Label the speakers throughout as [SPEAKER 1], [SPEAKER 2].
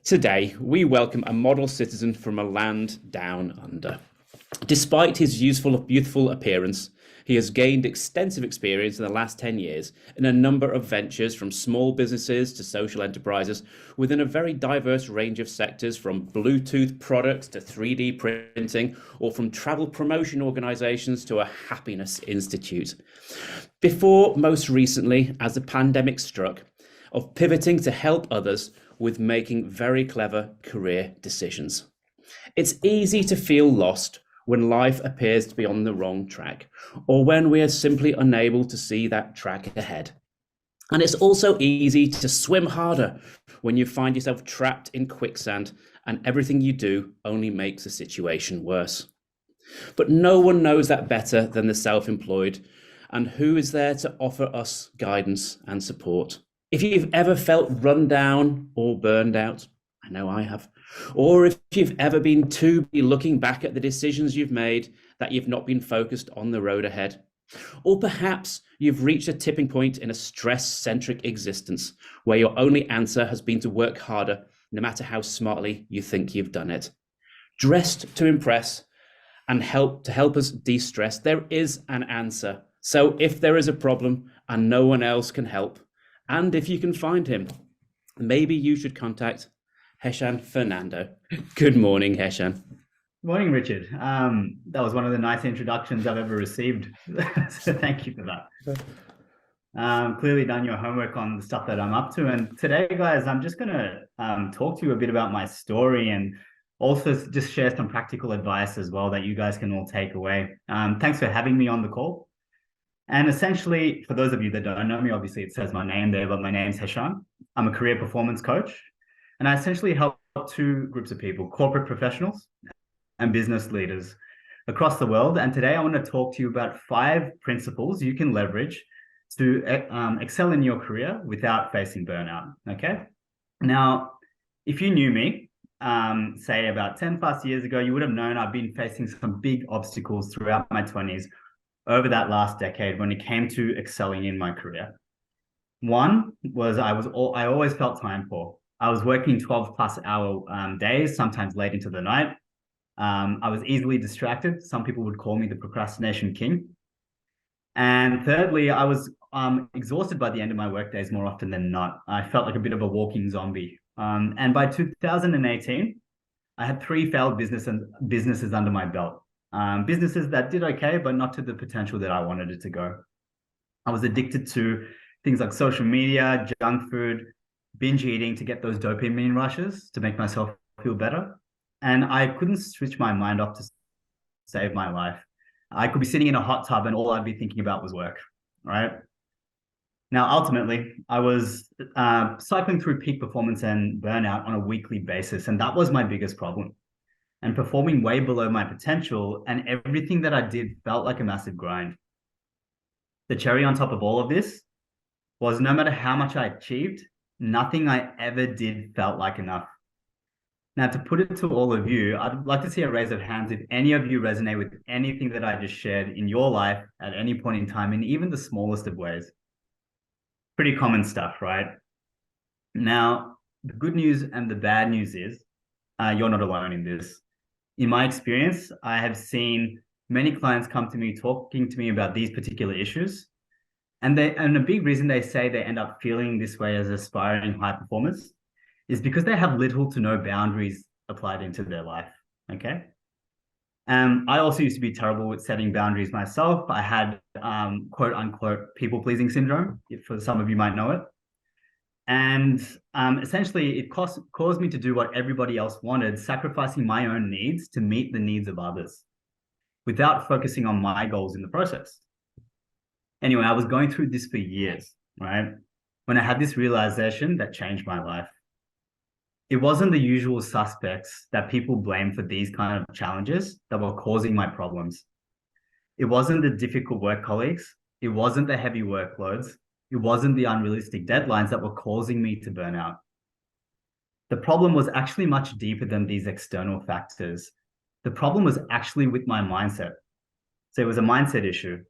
[SPEAKER 1] Today, we welcome a model citizen from a land down under. Despite his youthful appearance, he has gained extensive experience in the last 10 years in a number of ventures from small businesses to social enterprises within a very diverse range of sectors, from Bluetooth products to 3D printing, or from travel promotion organizations to a happiness institute. Before most recently, as the pandemic struck, of pivoting to help others with making very clever career decisions. It's easy to feel lost when life appears to be on the wrong track, or when we are simply unable to see that track ahead. And it's also easy to swim harder when you find yourself trapped in quicksand and everything you do only makes the situation worse. But no one knows that better than the self-employed, and who is there to offer us guidance and support. If you've ever felt run down or burned out, I know I have, or if you've ever been too busy looking back at the decisions you've made that you've not been focused on the road ahead, or perhaps you've reached a tipping point in a stress-centric existence where your only answer has been to work harder, no matter how smartly you think you've done it. Dressed to impress and help us de-stress, there is an answer. So if there is a problem and no one else can help, and if you can find him, maybe you should contact Heshan Fernando. Good morning, Heshan.
[SPEAKER 2] Morning, Richard. That was one of the nice introductions I've ever received. So thank you for that. Clearly done your homework on the stuff that I'm up to. And today, guys, I'm just going to talk to you a bit about my story and also just share some practical advice as well that you guys can all take away. Thanks for having me on the call. And essentially, for those of you that don't know me, obviously it says my name there, but my name's Heshan. I'm a career performance coach, and I essentially help two groups of people: corporate professionals and business leaders across the world. And today I want to talk to you about 5 principles you can leverage to excel in your career without facing burnout. Okay. Now, if you knew me, say about 10 plus years ago, you would have known I've been facing some big obstacles throughout my 20s over that last decade when it came to excelling in my career. One was I always felt time poor. I was working 12 plus hour days, sometimes late into the night. I was easily distracted. Some people would call me the procrastination king. And thirdly, I was exhausted by the end of my work days more often than not. I felt like a bit of a walking zombie. And by 2018, I had 3 failed businesses under my belt. Businesses that did okay, but not to the potential that I wanted it to go. I was addicted to things like social media, junk food, binge eating to get those dopamine rushes to make myself feel better. And I couldn't switch my mind off to save my life. I could be sitting in a hot tub and all I'd be thinking about was work, right? Now, ultimately, I was cycling through peak performance and burnout on a weekly basis, and that was my biggest problem. And performing way below my potential, and everything that I did felt like a massive grind. The cherry on top of all of this was no matter how much I achieved, nothing I ever did felt like enough. Now, to put it to all of you, I'd like to see a raise of hands if any of you resonate with anything that I just shared in your life at any point in time, in even the smallest of ways. Pretty common stuff, right? Now, the good news and the bad news is you're not alone in this. In my experience, I have seen many clients come to me talking to me about these particular issues. And a big reason they say they end up feeling this way as aspiring high performers is because they have little to no boundaries applied into their life. Okay. I also used to be terrible with setting boundaries myself. I had quote unquote people pleasing syndrome, if for some of you might know it. And essentially, it caused me to do what everybody else wanted, sacrificing my own needs to meet the needs of others without focusing on my goals in the process. Anyway, I was going through this for years, right? When I had this realization that changed my life. It wasn't the usual suspects that people blame for these kind of challenges that were causing my problems. It wasn't the difficult work colleagues. It wasn't the heavy workloads. It wasn't the unrealistic deadlines that were causing me to burn out. The problem was actually much deeper than these external factors. The problem was actually with my mindset. So it was a mindset issue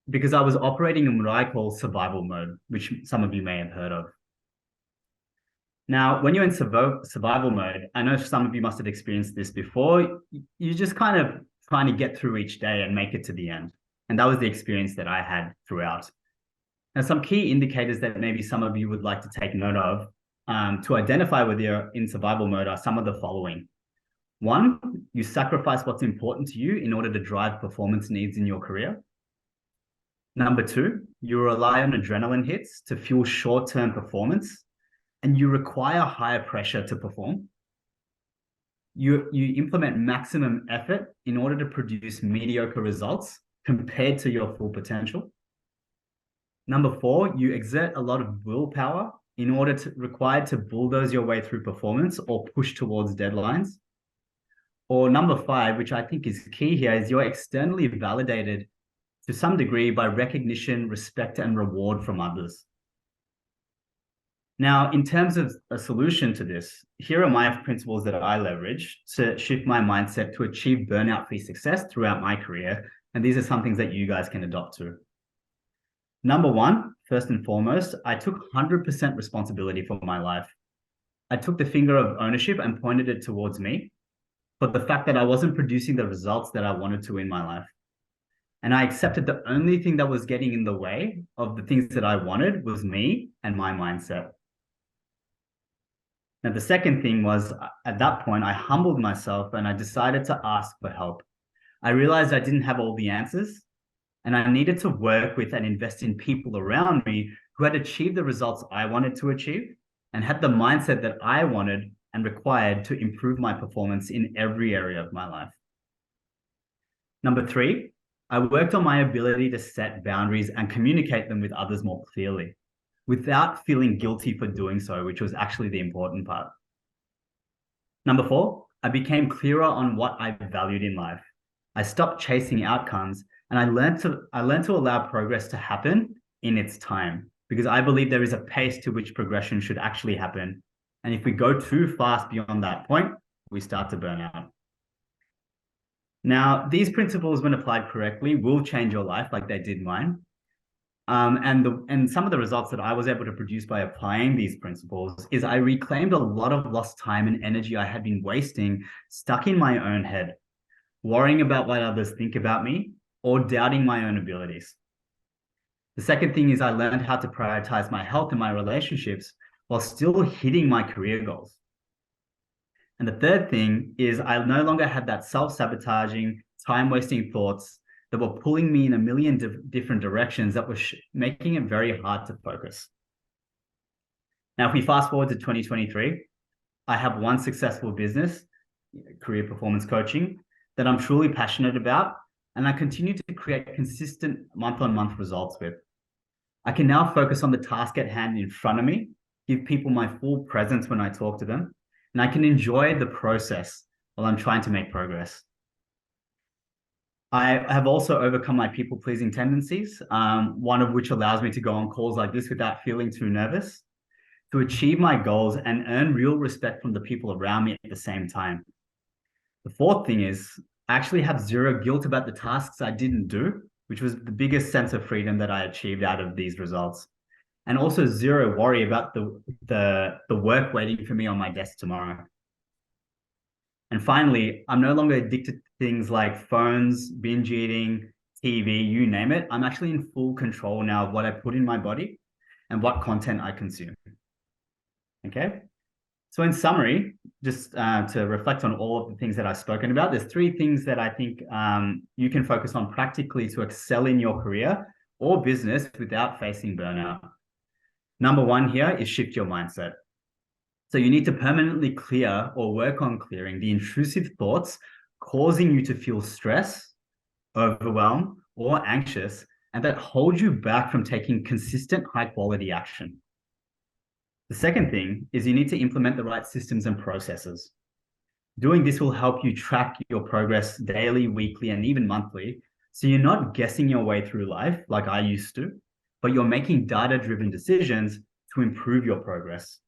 [SPEAKER 2] because I was operating in what I call survival mode, which some of you may have heard of. Now, when you're in survival mode, I know some of you must have experienced this before. You just kind of trying to get through each day and make it to the end. And that was the experience that I had throughout. Now, some key indicators that maybe some of you would like to take note of to identify whether you're in survival mode are some of the following. One, you sacrifice what's important to you in order to drive performance needs in your career. Number two, you rely on adrenaline hits to fuel short-term performance, and you require higher pressure to perform. You implement maximum effort in order to produce mediocre results compared to your full potential. Number four, you exert a lot of willpower in order to required to bulldoze your way through performance or push towards deadlines. Or number five, which I think is key here, is you're externally validated to some degree by recognition, respect, and reward from others. Now, in terms of a solution to this, here are my principles that I leverage to shift my mindset to achieve burnout-free success throughout my career. And these are some things that you guys can adopt to. Number one, first and foremost, I took 100% responsibility for my life. I took the finger of ownership and pointed it towards me for the fact that I wasn't producing the results that I wanted to in my life. And I accepted the only thing that was getting in the way of the things that I wanted was me and my mindset. Now, the second thing was, at that point, I humbled myself and I decided to ask for help. I realized I didn't have all the answers, and I needed to work with and invest in people around me who had achieved the results I wanted to achieve and had the mindset that I wanted and required to improve my performance in every area of my life. Number three, I worked on my ability to set boundaries and communicate them with others more clearly, without feeling guilty for doing so, which was actually the important part. Number four, I became clearer on what I valued in life. I stopped chasing outcomes and I learned to allow progress to happen in its time, because I believe there is a pace to which progression should actually happen. And if we go too fast beyond that point, we start to burn out. Now, these principles, when applied correctly, will change your life like they did mine. And some of the results that I was able to produce by applying these principles is I reclaimed a lot of lost time and energy I had been wasting stuck in my own head, worrying about what others think about me or doubting my own abilities. The second thing is I learned how to prioritize my health and my relationships while still hitting my career goals. And the third thing is I no longer had that self-sabotaging, time-wasting thoughts that were pulling me in a million different directions that were making it very hard to focus. Now, if we fast forward to 2023, I have one successful business, career performance coaching, that I'm truly passionate about, and I continue to create consistent month-on-month results with. I can now focus on the task at hand in front of me, give people my full presence when I talk to them, and I can enjoy the process while I'm trying to make progress. I have also overcome my people-pleasing tendencies, one of which allows me to go on calls like this without feeling too nervous, to achieve my goals and earn real respect from the people around me at the same time. The fourth thing is I actually have zero guilt about the tasks I didn't do, which was the biggest sense of freedom that I achieved out of these results. And also zero worry about the work waiting for me on my desk tomorrow. And finally, I'm no longer addicted to things like phones, binge eating, TV, you name it. I'm actually in full control now of what I put in my body and what content I consume. Okay. So in summary, just to reflect on all of the things that I've spoken about, there's three things that I think you can focus on practically to excel in your career or business without facing burnout. Number one here is shift your mindset. So you need to permanently clear or work on clearing the intrusive thoughts causing you to feel stress, overwhelmed, or anxious, and that hold you back from taking consistent high-quality action. The second thing is you need to implement the right systems and processes. Doing this will help you track your progress daily, weekly, and even monthly, so you're not guessing your way through life like I used to, but you're making data-driven decisions to improve your progress.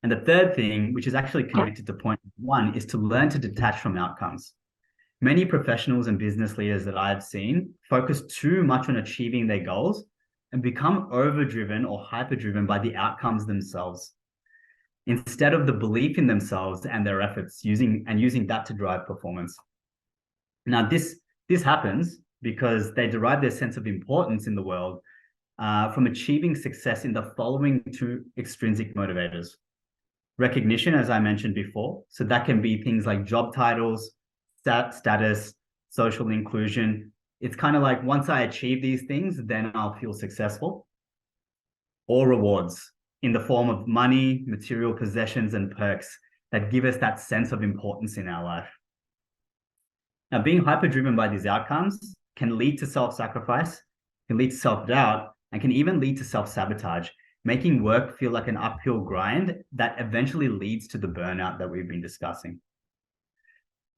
[SPEAKER 2] And the third thing, which is actually connected to point one, is to learn to detach from outcomes. Many professionals and business leaders that I've seen focus too much on achieving their goals and become overdriven or hyperdriven by the outcomes themselves. instead of the belief in themselves and their efforts, using that to drive performance. Now, this happens because they derive their sense of importance in the world from achieving success in the following two extrinsic motivators. Recognition, as I mentioned before. So that can be things like job titles, status, social inclusion. It's kind of like once I achieve these things, then I'll feel successful. Or rewards in the form of money, material possessions, and perks that give us that sense of importance in our life. Now, being hyper-driven by these outcomes can lead to self-sacrifice, can lead to self-doubt, and can even lead to self-sabotage, making work feel like an uphill grind that eventually leads to the burnout that we've been discussing.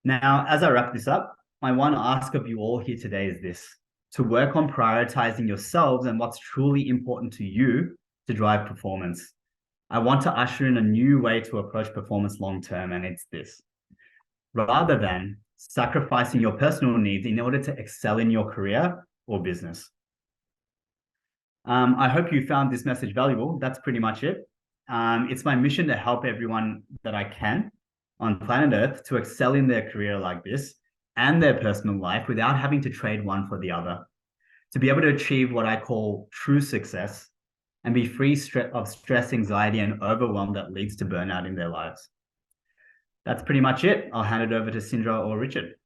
[SPEAKER 2] Now, as I wrap this up, my one ask of you all here today is this: to work on prioritizing yourselves and what's truly important to you to drive performance. I want to usher in a new way to approach performance long-term, and it's this: rather than sacrificing your personal needs in order to excel in your career or business. I hope you found this message valuable. That's pretty much it. It's my mission to help everyone that I can on planet Earth to excel in their career like this and their personal life without having to trade one for the other. To be able to achieve what I call true success and be free of stress, anxiety, and overwhelm that leads to burnout in their lives. That's pretty much it. I'll hand it over to Sindra or Richard.